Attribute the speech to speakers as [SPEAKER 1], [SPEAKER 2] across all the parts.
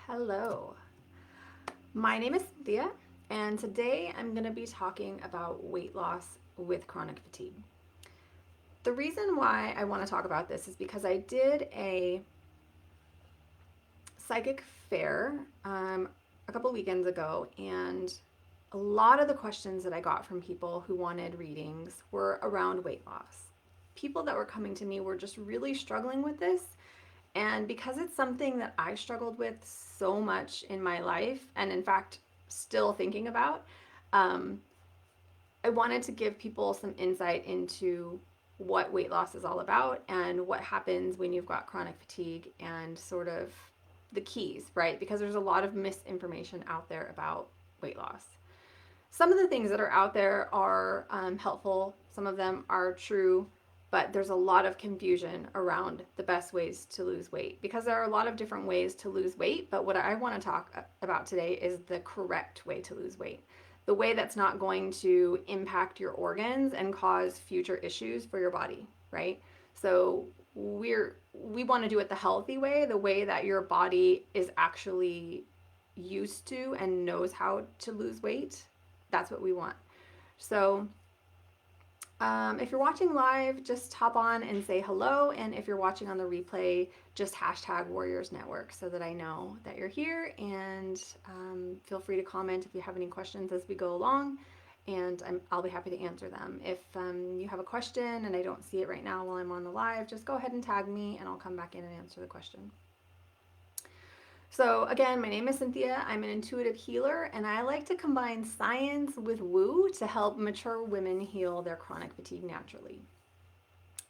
[SPEAKER 1] Hello, my name is Cynthia, and today I'm going to be talking about weight loss with chronic fatigue. The reason why I want to talk about this is because I did a psychic fair a couple weekends ago, and a lot of the questions that I got from people who wanted readings were around weight loss. People that were coming to me were just really struggling with this. And because it's something that I struggled with so much in my life, and in fact, still thinking about, um, I wanted to give people some insight into what weight loss is all about and what happens when you've got chronic fatigue and sort of the keys, right? Because there's a lot of misinformation out there about weight loss. Some of the things that are out there are helpful, some of them are true, but there's a lot of confusion around the best ways to lose weight because there are a lot of different ways to lose weight. But what I want to talk about today is the correct way to lose weight, the way that's not going to impact your organs and cause future issues for your body, right? So we want to do it the healthy way, the way that your body is actually used to and knows how to lose weight. That's what we want. So if you're watching live, just hop on and say hello. And if you're watching on the replay, just hashtag Warriors Network so that I know that you're here. And feel free to comment if you have any questions as we go along. And I'll be happy to answer them. If you have a question and I don't see it right now while I'm on the live, just go ahead and tag me and I'll come back in and answer the question. So again, my name is Cynthia. I'm an intuitive healer, and I like to combine science with woo to help mature women heal their chronic fatigue naturally.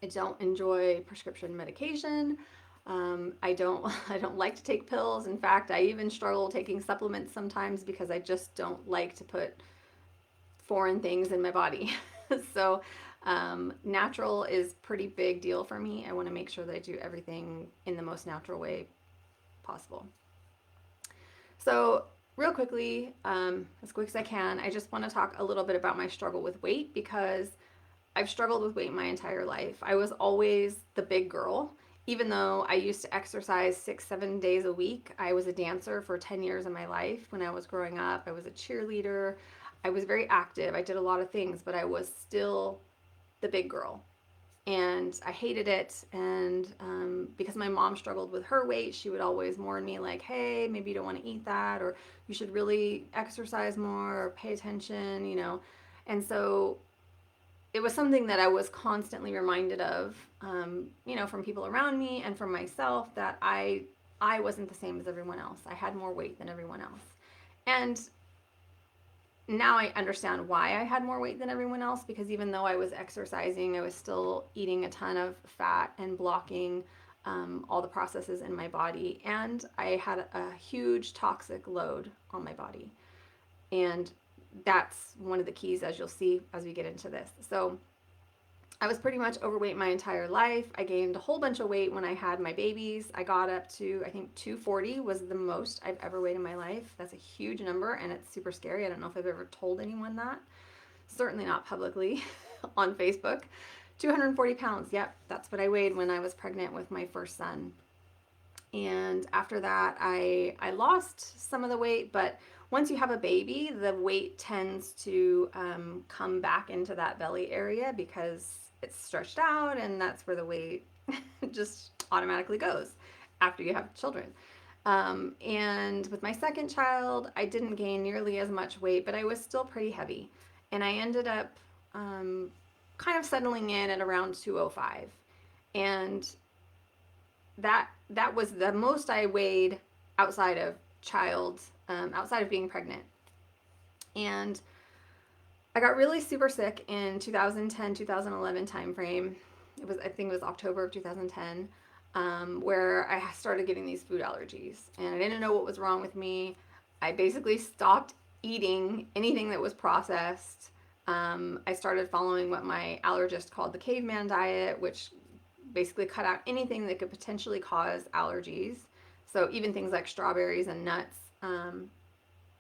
[SPEAKER 1] I don't enjoy prescription medication. I don't I don't like to take pills. In fact, I even struggle taking supplements sometimes because I just don't like to put foreign things in my body. So natural is pretty big deal for me. I want to make sure that I do everything in the most natural way possible. So, real quickly, as quick as I can, I just want to talk a little bit about my struggle with weight because I've struggled with weight my entire life. I was always the big girl. Even though I used to exercise 6, 7 days a week, I was a dancer for 10 years of my life. When I was growing up, I was a cheerleader. I was very active. I did a lot of things, but I was still the big girl and I hated it. And because my mom struggled with her weight, she would always warn me, like, hey, maybe you don't want to eat that, or you should really exercise more, or pay attention. And so it was something that I was constantly reminded of, from people around me and from myself that I wasn't the same as everyone else. I had more weight than everyone else. And now I understand why I had more weight than everyone else because even though I was exercising, I was still eating a ton of fat and blocking all the processes in my body. And I had a huge toxic load on my body. And that's one of the keys, as you'll see as we get into this. So I was pretty much overweight my entire life. I gained a whole bunch of weight when I had my babies. I got up to, I think, 240 was the most I've ever weighed in my life. That's a huge number and it's super scary. I don't know if I've ever told anyone that. Certainly not publicly on Facebook. 240 pounds. Yep, that's what I weighed when I was pregnant with my first son. And after that, I lost some of the weight, but once you have a baby, the weight tends to come back into that belly area because it's stretched out, and that's where the weight just automatically goes after you have children. And with my second child, I didn't gain nearly as much weight, but I was still pretty heavy. And I ended up kind of settling in at around 205. And that was the most I weighed outside of outside of being pregnant. And I got really super sick in 2010, 2011 timeframe. I think it was October of 2010, where I started getting these food allergies. And I didn't know what was wrong with me. I basically stopped eating anything that was processed. I started following what my allergist called the caveman diet, which basically cut out anything that could potentially cause allergies. So even things like strawberries and nuts,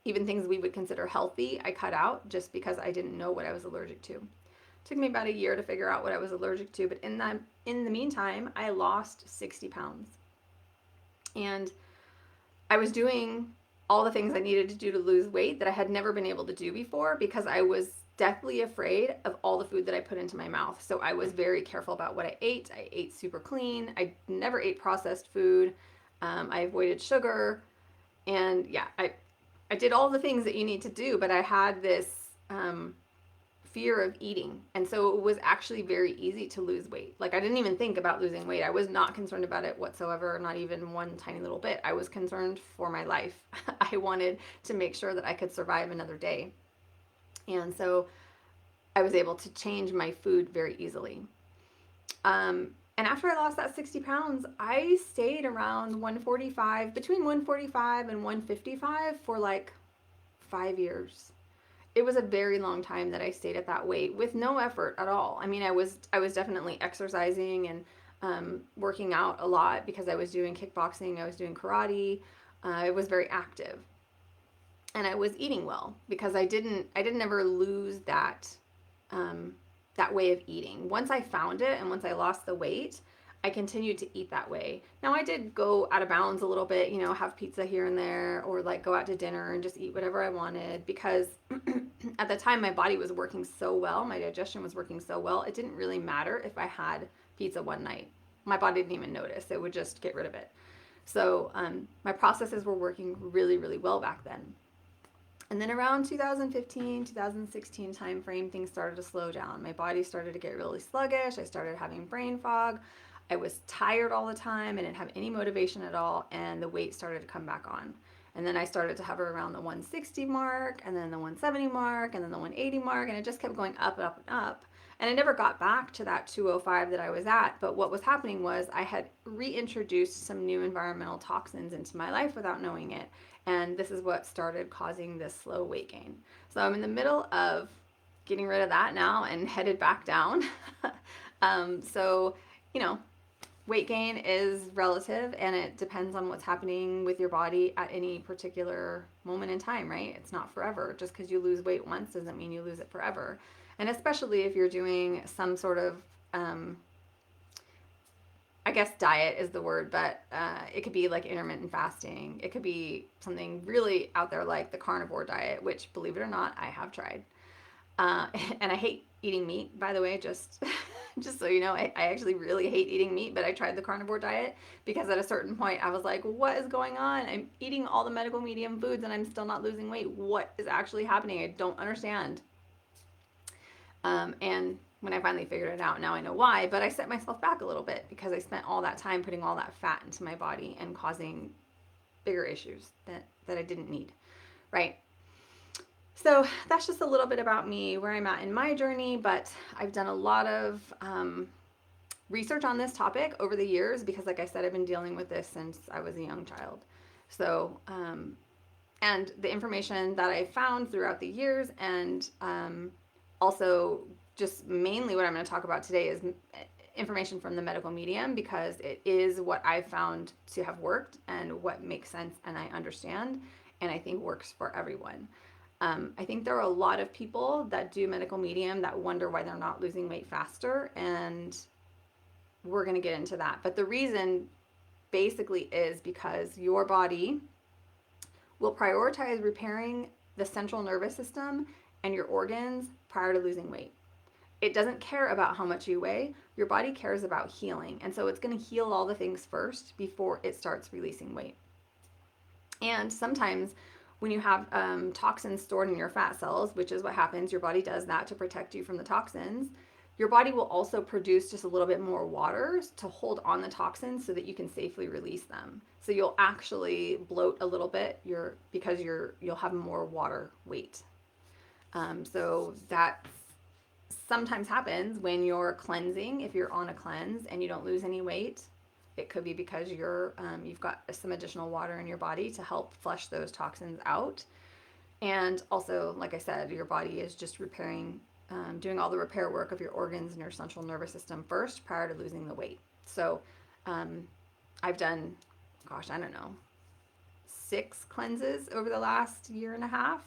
[SPEAKER 1] even things we would consider healthy, I cut out just because I didn't know what I was allergic to. It took me about a year to figure out what I was allergic to, but in the meantime, I lost 60 pounds. And I was doing all the things I needed to do to lose weight that I had never been able to do before because I was deathly afraid of all the food that I put into my mouth. So I was very careful about what I ate. I ate super clean. I never ate processed food. I avoided sugar. And yeah, I did all the things that you need to do, but I had this fear of eating. And so it was actually very easy to lose weight. Like, I didn't even think about losing weight. I was not concerned about it whatsoever, not even one tiny little bit. I was concerned for my life. I wanted to make sure that I could survive another day. And so I was able to change my food very easily. And after I lost that 60 pounds, I stayed around 145, between 145 and 155 for like 5 years. It was a very long time that I stayed at that weight with no effort at all. I mean, I was definitely exercising and working out a lot because I was doing kickboxing, I was doing karate. I was very active, and I was eating well because I didn't ever lose um, that way of eating. Once I found it and once I lost the weight, I continued to eat that way. Now I did go out of bounds a little bit, have pizza here and there, or like go out to dinner and just eat whatever I wanted because at the time my body was working so well, my digestion was working so well, it didn't really matter if I had pizza one night. My body didn't even notice, it would just get rid of it. So my processes were working really, really well back then. And then around 2015, 2016 timeframe, things started to slow down. My body started to get really sluggish. I started having brain fog. I was tired all the time. I didn't have any motivation at all. And the weight started to come back on. And then I started to hover around the 160 mark, and then the 170 mark, and then the 180 mark. And it just kept going up and up and up. And I never got back to that 205 that I was at. But what was happening was I had reintroduced some new environmental toxins into my life without knowing it. And this is what started causing this slow weight gain. So I'm in the middle of getting rid of that now and headed back down. So, you know, weight gain is relative and it depends on what's happening with your body at any particular moment in time, right? It's not forever. Just because you lose weight once doesn't mean you lose it forever. And especially if you're doing some sort of I guess diet is the word, but it could be like intermittent fasting. It could be something really out there like the carnivore diet, which, believe it or not, I have tried. And I hate eating meat, by the way, just just so you know, I actually really hate eating meat, but I tried the carnivore diet because at a certain point I was like, what is going on? I'm eating all the medical medium foods and I'm still not losing weight. What is actually happening? I don't understand. And when I finally figured it out, now I know why, but I set myself back a little bit because I spent all that time putting all that fat into my body and causing bigger issues that I didn't need, right? So that's just a little bit about me, where I'm at in my journey, but I've done a lot of research on this topic over the years because, like I said, I've been dealing with this since I was a young child. So, and the information that I found throughout the years and also just mainly what I'm going to talk about today is information from the medical medium because it is what I found to have worked and what makes sense and I understand and I think works for everyone. I think there are a lot of people that do medical medium that wonder why they're not losing weight faster, and we're going to get into that. But the reason basically is because your body will prioritize repairing the central nervous system and your organs prior to losing weight. It doesn't care about how much you weigh. Your body cares about healing. And so it's going to heal all the things first before it starts releasing weight. And sometimes when you have toxins stored in your fat cells, which is what happens, your body does that to protect you from the toxins. Your body will also produce just a little bit more water to hold on the toxins so that you can safely release them. So you'll actually bloat a little bit because you'll have more water weight. So that sometimes happens when you're cleansing. If you're on a cleanse and you don't lose any weight, it could be because you've got some additional water in your body to help flush those toxins out. And also, like I said, your body is just repairing, doing all the repair work of your organs and your central nervous system first prior to losing the weight. So I've done, gosh, I don't know, 6 cleanses over the last year and a half.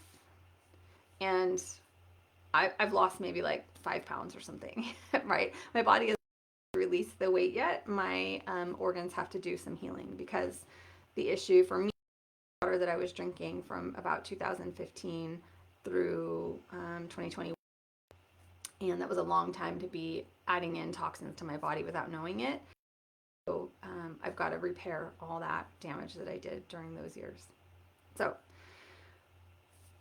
[SPEAKER 1] And I've lost maybe like 5 pounds or something, right? My body hasn't released the weight yet. My organs have to do some healing because the issue for me water that I was drinking from about 2015 through 2020. And that was a long time to be adding in toxins to my body without knowing it. So I've got to repair all that damage that I did during those years. So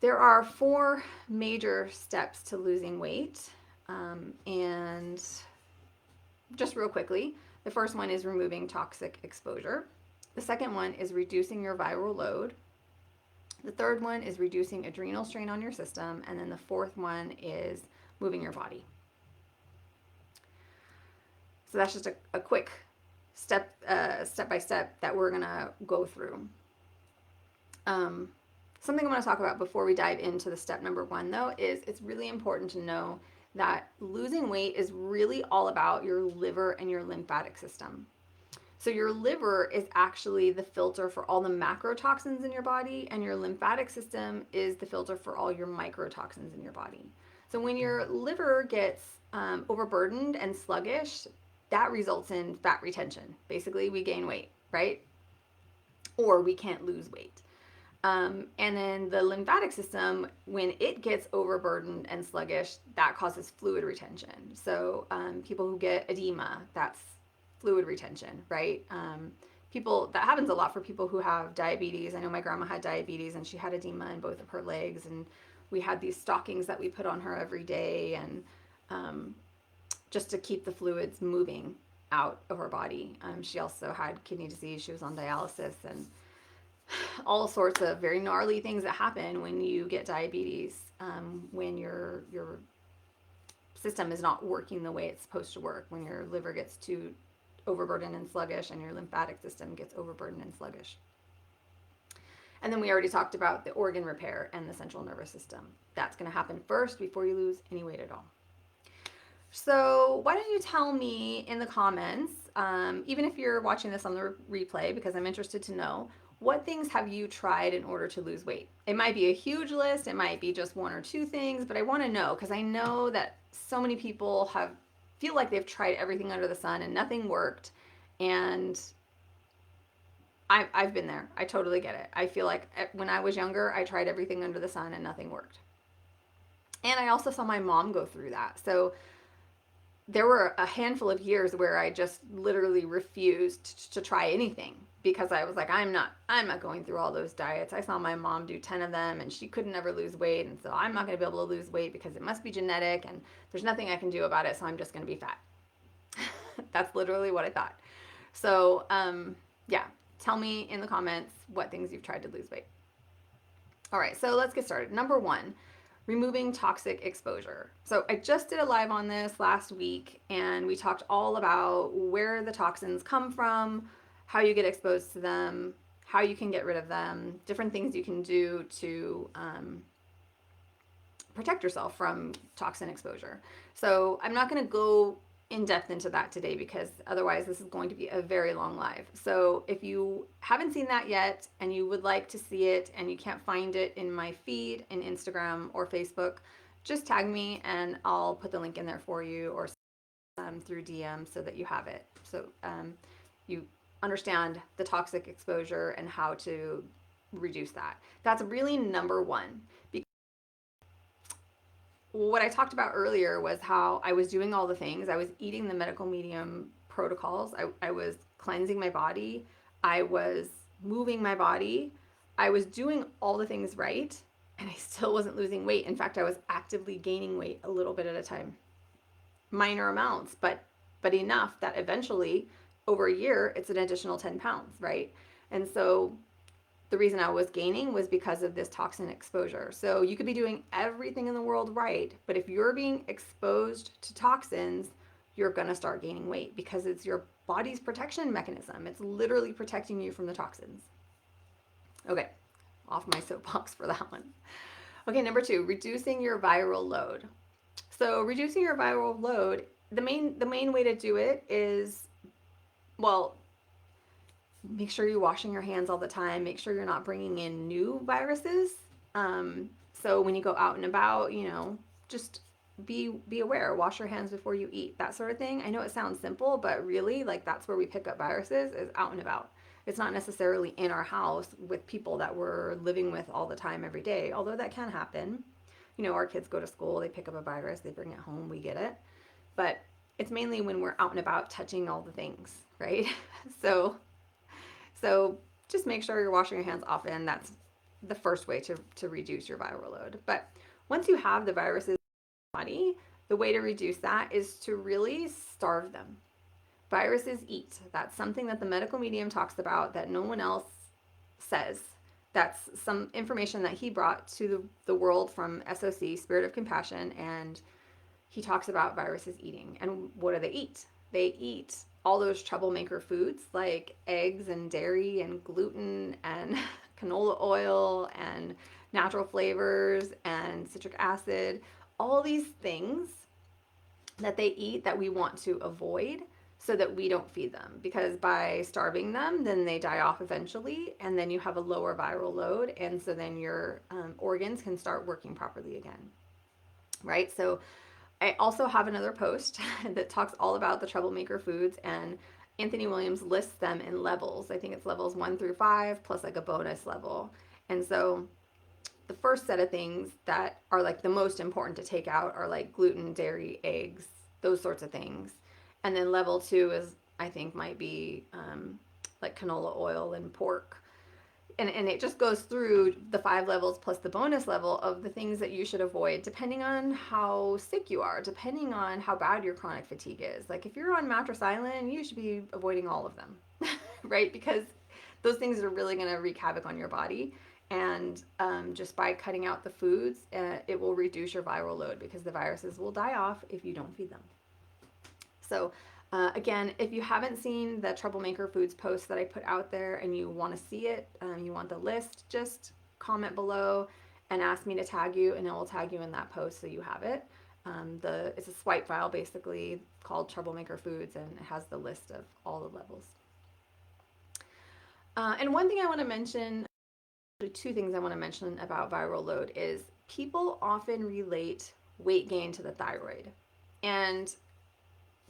[SPEAKER 1] there are 4 major steps to losing weight. And just real quickly, the first one is removing toxic exposure. The second one is reducing your viral load. The third one is reducing adrenal strain on your system. And then the fourth one is moving your body. So that's just a quick step by step that we're going to go through. Something I want to talk about before we dive into the step number 1, though, is it's really important to know that losing weight is really all about your liver and your lymphatic system. So your liver is actually the filter for all the macrotoxins in your body, and your lymphatic system is the filter for all your microtoxins in your body. So when your liver gets overburdened and sluggish, that results in fat retention. Basically, we gain weight, right? Or we can't lose weight. And then the lymphatic system, when it gets overburdened and sluggish, that causes fluid retention. So people who get edema, that's fluid retention, right? That happens a lot for people who have diabetes. I know my grandma had diabetes and she had edema in both of her legs, and we had these stockings that we put on her every day, and just to keep the fluids moving out of her body. She also had kidney disease. She was on dialysis, and all sorts of very gnarly things that happen when you get diabetes, when your system is not working the way it's supposed to work, when your liver gets too overburdened and sluggish and your lymphatic system gets overburdened and sluggish. And then we already talked about the organ repair and the central nervous system. That's going to happen first before you lose any weight at all. So why don't you tell me in the comments, even if you're watching this on the replay, because I'm interested to know, what things have you tried in order to lose weight? It might be a huge list. It might be just 1 or 2 things, but I want to know, because I know that so many people feel like they've tried everything under the sun and nothing worked. And I've been there. I totally get it. I feel like when I was younger, I tried everything under the sun and nothing worked. And I also saw my mom go through that. So there were a handful of years where I just literally refused to try anything, because I was like, I'm not going through all those diets. I saw my mom do 10 of them and she couldn't ever lose weight. And so I'm not going to be able to lose weight because it must be genetic and there's nothing I can do about it. So I'm just going to be fat. That's literally what I thought. So, yeah, tell me in the comments what things you've tried to lose weight. All right, so let's get started. Number 1, removing toxic exposure. So I just did a live on this last week, and we talked all about where the toxins come from, how you get exposed to them, how you can get rid of them, different things you can do to protect yourself from toxin exposure. So I'm not going to go in depth into that today, because otherwise this is going to be a very long live. So if you haven't seen that yet and you would like to see it and you can't find it in my feed in Instagram or Facebook, just tag me and I'll put the link in there for you, or through DM, so that you have it. So you understand the toxic exposure and how to reduce that. That's really number 1. Because what I talked about earlier was how I was doing all the things. I was eating the medical medium protocols. I was cleansing my body. I was moving my body. I was doing all the things right, and I still wasn't losing weight. In fact, I was actively gaining weight a little bit at a time. Minor amounts, but enough that eventually, over a year, it's an additional 10 pounds, right? And so the reason I was gaining was because of this toxin exposure. So you could be doing everything in the world right, but if you're being exposed to toxins, you're going to start gaining weight, because it's your body's protection mechanism. It's literally protecting you from the toxins. Okay, off my soapbox for that one. Okay, number 2, reducing your viral load. So reducing your viral load, the main way to do it is, well, make sure you're washing your hands all the time. Make sure you're not bringing in new viruses. So when you go out and about, just be aware. Wash your hands before you eat, that sort of thing. I know it sounds simple, but really, like, that's where we pick up viruses, is out and about. It's not necessarily in our house with people that we're living with all the time every day, although that can happen. You know, our kids go to school, they pick up a virus, they bring it home, we get it. But it's mainly when we're out and about touching all the things, right? so so just make sure you're washing your hands often. That's the first way to reduce your viral load. But once you have the viruses in your body, the way to reduce that is to really starve them. Viruses eat. That's something that the medical medium talks about that no one else says. That's some information that he brought to the world from SOC, Spirit of Compassion, and he talks about viruses eating. And what do they eat? They eat all those troublemaker foods like eggs and dairy and gluten and canola oil and natural flavors and citric acid, all these things that they eat that we want to avoid so that we don't feed them, because by starving them then they die off eventually, and then you have a lower viral load, and so then your organs can start working properly again, right? So I also have another post that talks all about the troublemaker foods, and Anthony Williams lists them in levels. I think it's levels 1 through 5 plus like a bonus level. And so the first set of things that are like the most important to take out are like gluten, dairy, eggs, those sorts of things. And then level 2 is, I think, might be like canola oil and pork. And it just goes through the 5 levels plus the bonus level of the things that you should avoid depending on how sick you are, depending on how bad your chronic fatigue is. Like if you're on Mattress Island, you should be avoiding all of them, right? Because those things are really going to wreak havoc on your body. And just by cutting out the foods, it will reduce your viral load because the viruses will die off if you don't feed them. So again, if you haven't seen the Troublemaker Foods post that I put out there and you want to see it, you want the list, just comment below and ask me to tag you, and I will tag you in that post so you have it. It's a swipe file basically called Troublemaker Foods, and it has the list of all the levels. And one thing I want to mention, two things I want to mention about viral load is people often relate weight gain to the thyroid. And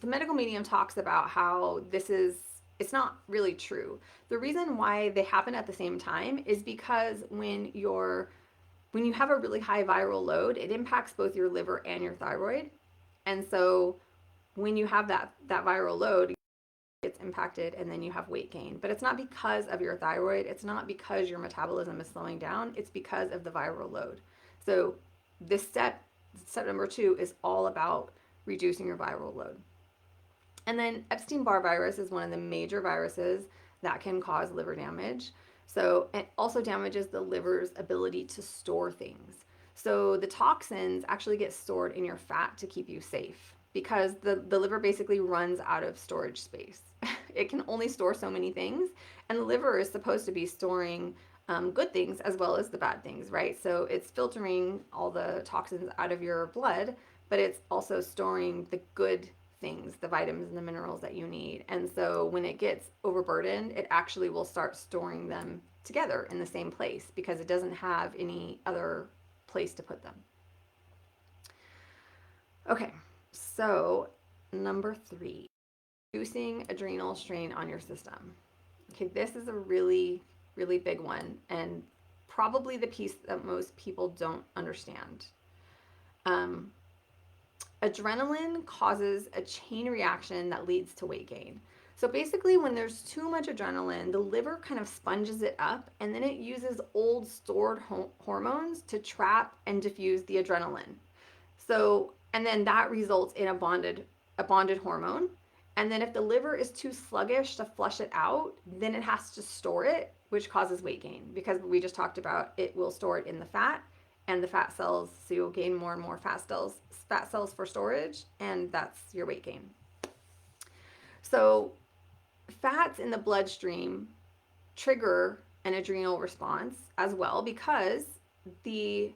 [SPEAKER 1] the medical medium talks about how it's not really true. The reason why they happen at the same time is because when you have a really high viral load, it impacts both your liver and your thyroid. And so when you have that viral load, it's impacted, and then you have weight gain. But it's not because of your thyroid. It's not because your metabolism is slowing down. It's because of the viral load. So this step number 2, is all about reducing your viral load. And then Epstein-Barr virus is one of the major viruses that can cause liver damage. So it also damages the liver's ability to store things. So the toxins actually get stored in your fat to keep you safe, because the liver basically runs out of storage space. It can only store so many things, and the liver is supposed to be storing good things as well as the bad things, right? So it's filtering all the toxins out of your blood, but it's also storing the good things, the vitamins and the minerals that you need. And so when it gets overburdened, it actually will start storing them together in the same place because it doesn't have any other place to put them. Okay, so number 3, reducing adrenal strain on your system. Okay, this is a really, really big one, and probably the piece that most people don't understand. Adrenaline causes a chain reaction that leads to weight gain. So basically, when there's too much adrenaline, the liver kind of sponges it up, and then it uses old stored hormones to trap and diffuse the adrenaline. So, and then that results in a bonded hormone. And then if the liver is too sluggish to flush it out, then it has to store it, which causes weight gain, because we just talked about it will store it in the fat and the fat cells, so you'll gain more and more fat cells for storage, and that's your weight gain. So fats in the bloodstream trigger an adrenal response as well, because it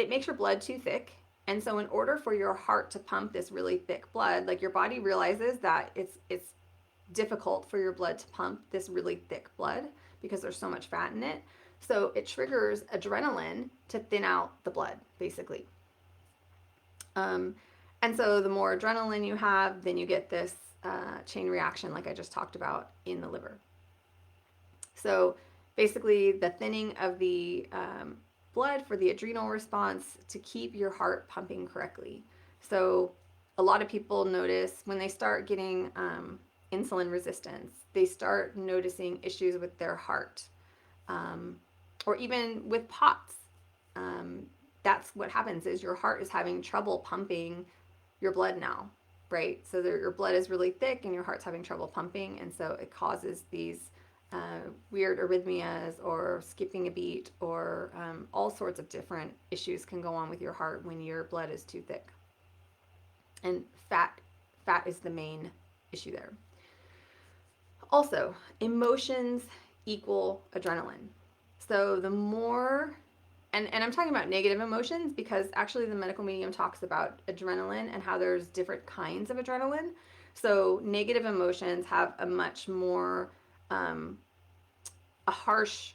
[SPEAKER 1] makes your blood too thick. And so in order for your heart to pump this really thick blood, like your body realizes that it's difficult for your blood to pump this really thick blood because there's so much fat in it. So it triggers adrenaline to thin out the blood, basically. And so the more adrenaline you have, then you get this chain reaction like I just talked about in the liver. So basically, the thinning of the blood for the adrenal response to keep your heart pumping correctly. So a lot of people notice when they start getting insulin resistance, they start noticing issues with their heart, um, or even with POTS. Um, that's what happens is your heart is having trouble pumping your blood now, right? So your blood is really thick and your heart's having trouble pumping, and so it causes these weird arrhythmias or skipping a beat, or all sorts of different issues can go on with your heart when your blood is too thick. And fat is the main issue there. Also, emotions equal adrenaline. So the more, and I'm talking about negative emotions because actually the medical medium talks about adrenaline and how there's different kinds of adrenaline. So negative emotions have a much more a harsh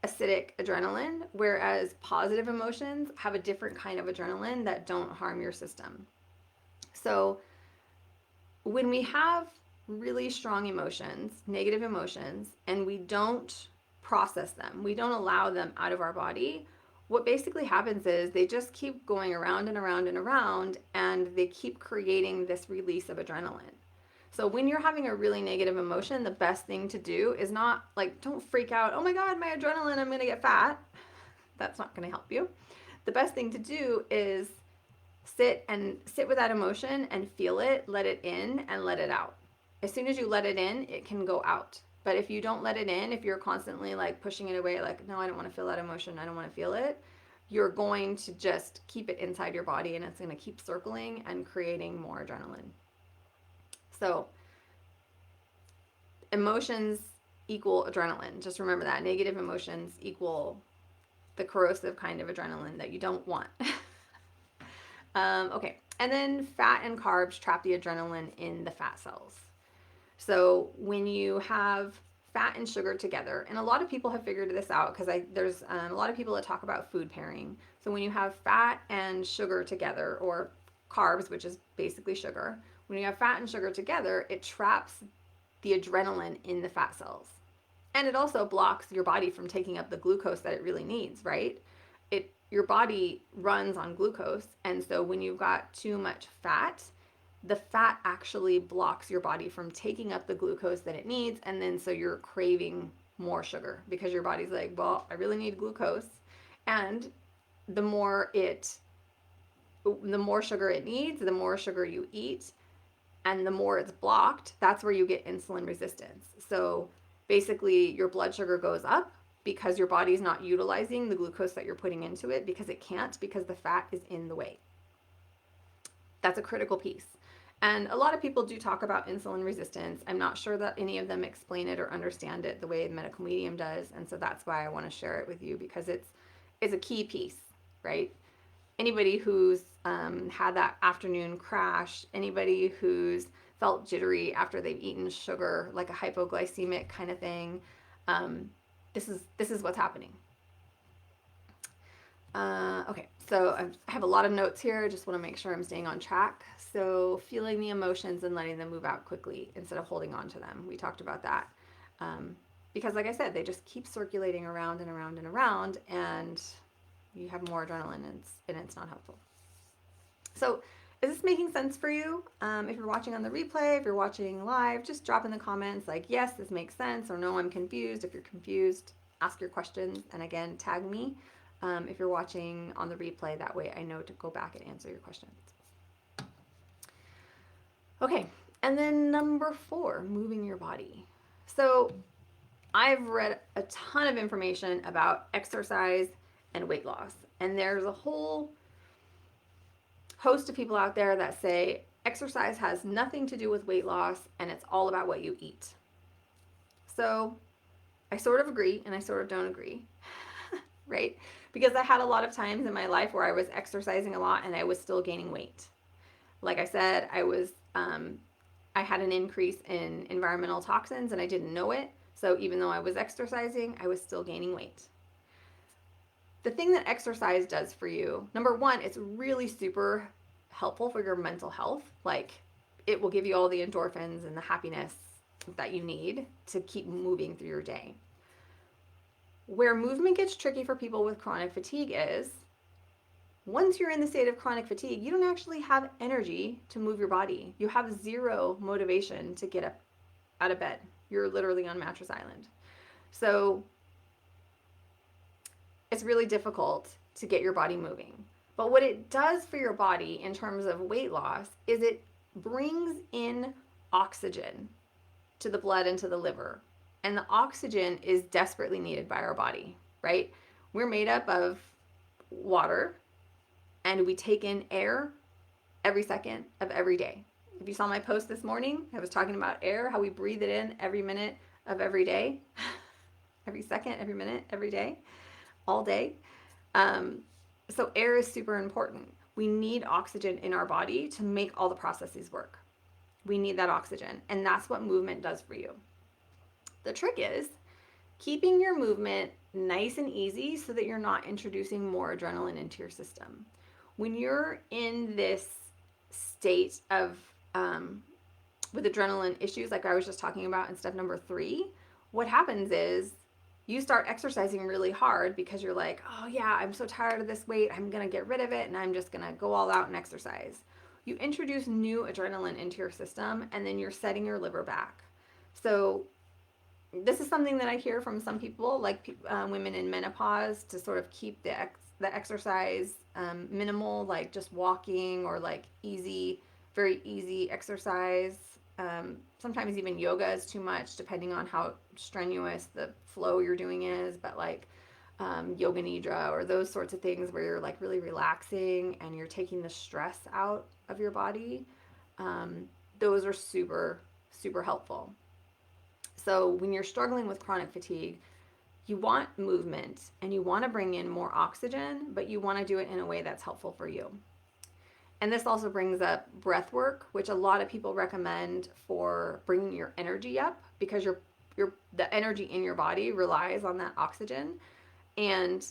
[SPEAKER 1] acidic adrenaline, whereas positive emotions have a different kind of adrenaline that don't harm your system. So when we have really strong emotions, negative emotions, and we don't process them, we don't allow them out of our body, what basically happens is they just keep going around and around and around, and they keep creating this release of adrenaline. So when you're having a really negative emotion, the best thing to do is not like, don't freak out, oh my God, my adrenaline, I'm gonna get fat. That's not gonna help you. The best thing to do is sit with that emotion and feel it, let it in and let it out. As soon as you let it in, it can go out. But if you don't let it in, if you're constantly like pushing it away, like, no, I don't want to feel that emotion, I don't want to feel it, you're going to just keep it inside your body and it's going to keep circling and creating more adrenaline. So, emotions equal adrenaline. Just remember that. Negative emotions equal the corrosive kind of adrenaline that you don't want. Okay, and then fat and carbs trap the adrenaline in the fat cells. So when you have fat and sugar together, and a lot of people have figured this out because there's a lot of people that talk about food pairing. So when you have fat and sugar together, or carbs, which is basically sugar, when you have fat and sugar together, it traps the adrenaline in the fat cells. And it also blocks your body from taking up the glucose that it really needs, right? Your body runs on glucose, and so when you've got too much fat, the fat actually blocks your body from taking up the glucose that it needs, and then so you're craving more sugar because your body's like, well, I really need glucose. And the more sugar it needs, the more sugar you eat, and the more it's blocked, that's where you get insulin resistance. So basically your blood sugar goes up because your body's not utilizing the glucose that you're putting into it because it can't, because the fat is in the way. That's a critical piece. And a lot of people do talk about insulin resistance. I'm not sure that any of them explain it or understand it the way the medical medium does. And so that's why I want to share it with you, because it's a key piece, right? Anybody who's had that afternoon crash, anybody who's felt jittery after they've eaten sugar, like a hypoglycemic kind of thing, this is what's happening. Okay, so I have a lot of notes here. I just want to make sure I'm staying on track. So feeling the emotions and letting them move out quickly instead of holding on to them. We talked about that. Because like I said, they just keep circulating around and around and around, and you have more adrenaline, and it's not helpful. So is this making sense for you? If you're watching on the replay, if you're watching live, just drop in the comments like, yes, this makes sense, or no, I'm confused. If you're confused, ask your questions, and again, tag me if you're watching on the replay. That way I know to go back and answer your questions. Okay, and then number 4, moving your body. So I've read a ton of information about exercise and weight loss, and there's a whole host of people out there that say exercise has nothing to do with weight loss and it's all about what you eat. So I sort of agree and I sort of don't agree, right? Because I had a lot of times in my life where I was exercising a lot and I was still gaining weight. Like I said, I had an increase in environmental toxins and I didn't know it. So even though I was exercising, I was still gaining weight. The thing that exercise does for you, number 1, it's really super helpful for your mental health. Like, it will give you all the endorphins and the happiness that you need to keep moving through your day. Where movement gets tricky for people with chronic fatigue is once you're in the state of chronic fatigue, you don't actually have energy to move your body. You have zero motivation to get up out of bed. You're literally on mattress island. So it's really difficult to get your body moving. But what it does for your body in terms of weight loss is it brings in oxygen to the blood and to the liver. And the oxygen is desperately needed by our body, right? We're made up of water and we take in air every second of every day. If you saw my post this morning, I was talking about air, how we breathe it in every minute of every day, every second, every minute, every day, all day. So air is super important. We need oxygen in our body to make all the processes work. We need that oxygen, and that's what movement does for you. The trick is keeping your movement nice and easy so that you're not introducing more adrenaline into your system. When you're in this state of with adrenaline issues, like I was just talking about in step number 3, what happens is you start exercising really hard because you're like, oh yeah, I'm so tired of this weight, I'm gonna get rid of it and I'm just gonna go all out and exercise. You introduce new adrenaline into your system and then you're setting your liver back. So this is something that I hear from some people, like women in menopause, to sort of keep the exercise minimal, like just walking or like easy, very easy exercise. Sometimes even yoga is too much, depending on how strenuous the flow you're doing is. But like yoga nidra or those sorts of things where you're like really relaxing and you're taking the stress out of your body, those are super, super helpful. So when you're struggling with chronic fatigue, you want movement and you want to bring in more oxygen, but you want to do it in a way that's helpful for you. And this also brings up breath work, which a lot of people recommend for bringing your energy up because the energy in your body relies on that oxygen. And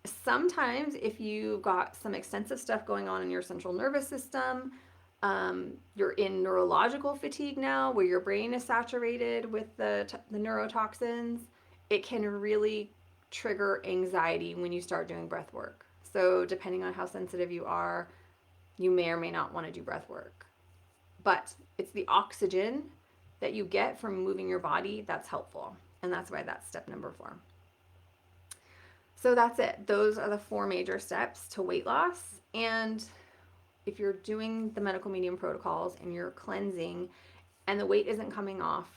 [SPEAKER 1] sometimes if you've got some extensive stuff going on in your central nervous system, you're in neurological fatigue now where your brain is saturated with the neurotoxins, it can really trigger anxiety when you start doing breath work. So depending on how sensitive you are, you may or may not want to do breath work. But it's the oxygen that you get from moving your body that's helpful. And that's why that's step number 4. So that's it. Those are the 4 major steps to weight loss. And if you're doing the medical medium protocols and you're cleansing and the weight isn't coming off,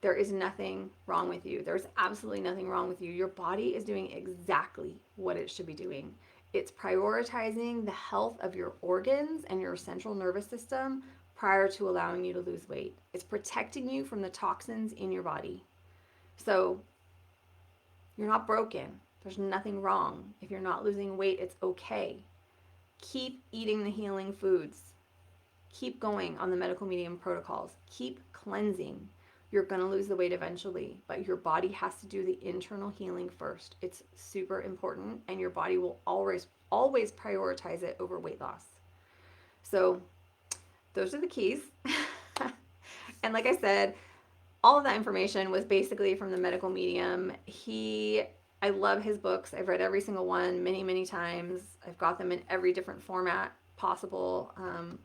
[SPEAKER 1] there is nothing wrong with you. There's absolutely nothing wrong with you. Your body is doing exactly what it should be doing. It's prioritizing the health of your organs and your central nervous system prior to allowing you to lose weight. It's protecting you from the toxins in your body. So you're not broken. There's nothing wrong. If you're not losing weight, it's okay. Keep eating the healing foods. Keep going on the medical medium protocols. Keep cleansing. You're going to lose the weight eventually, but your body has to do the internal healing first. It's super important, and your body will always prioritize it over weight loss. So those are the keys. And like I said, all of that information was basically from the medical medium. I love his books. I've read every single one many, many times. I've got them in every different format possible.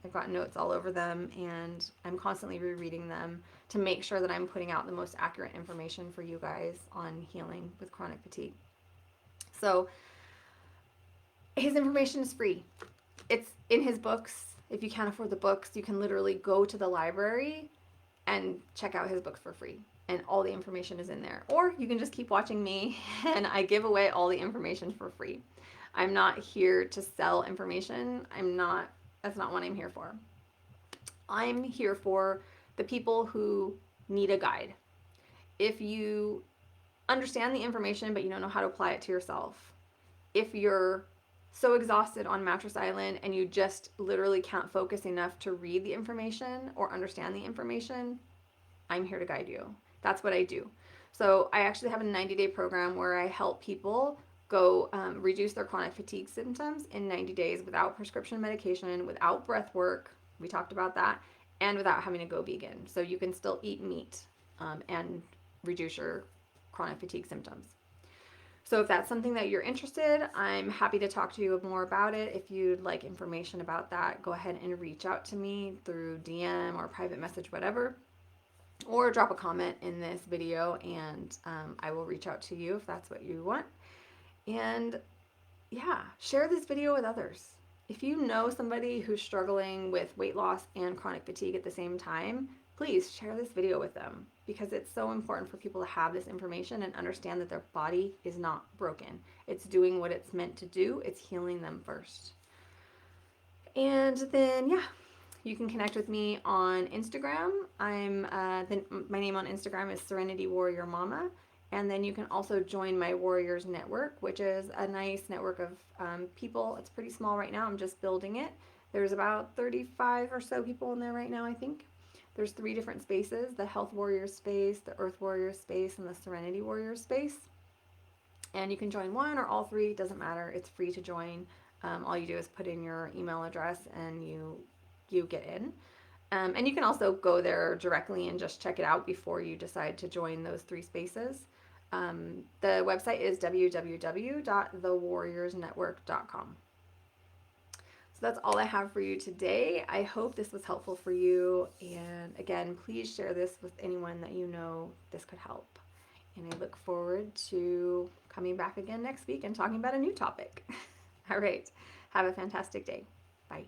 [SPEAKER 1] I've got notes all over them, and I'm constantly rereading them to make sure that I'm putting out the most accurate information for you guys on healing with chronic fatigue. So his information is free. It's in his books. If you can't afford the books, you can literally go to the library and check out his books for free. And all the information is in there. Or you can just keep watching me and I give away all the information for free. I'm not here to sell information. That's not what I'm here for. I'm here for the people who need a guide. If you understand the information but you don't know how to apply it to yourself, if you're so exhausted on Mattress Island and you just literally can't focus enough to read the information or understand the information, I'm here to guide you. That's what I do. So I actually have a 90-day program where I help people go reduce their chronic fatigue symptoms in 90 days without prescription medication, without breath work, we talked about that, and without having to go vegan. So you can still eat meat and reduce your chronic fatigue symptoms. So if that's something that you're interested, I'm happy to talk to you more about it. If you'd like information about that, go ahead and reach out to me through DM or private message, whatever, or drop a comment in this video, and I will reach out to you if that's what you want. And yeah, share this video with others. If you know somebody who's struggling with weight loss and chronic fatigue at the same time, please share this video with them, because it's so important for people to have this information and understand that their body is not broken. It's doing what it's meant to do. It's healing them first. And then, yeah, you can connect with me on Instagram. My name on Instagram is Serenity Warrior Mama. And then you can also join my Warriors Network, which is a nice network of people. It's pretty small right now. I'm just building it. There's about 35 or so people in there right now, I think. There's 3 different spaces: the Health Warriors space, the Earth Warriors space, and the Serenity Warriors space. And you can join one or all 3, it doesn't matter. It's free to join. All you do is put in your email address and you get in. And you can also go there directly and just check it out before you decide to join those 3 spaces. The website is www.thewarriorsnetwork.com. So that's all I have for you today. I hope this was helpful for you. And again, please share this with anyone that you know this could help. And I look forward to coming back again next week and talking about a new topic. All right. Have a fantastic day. Bye.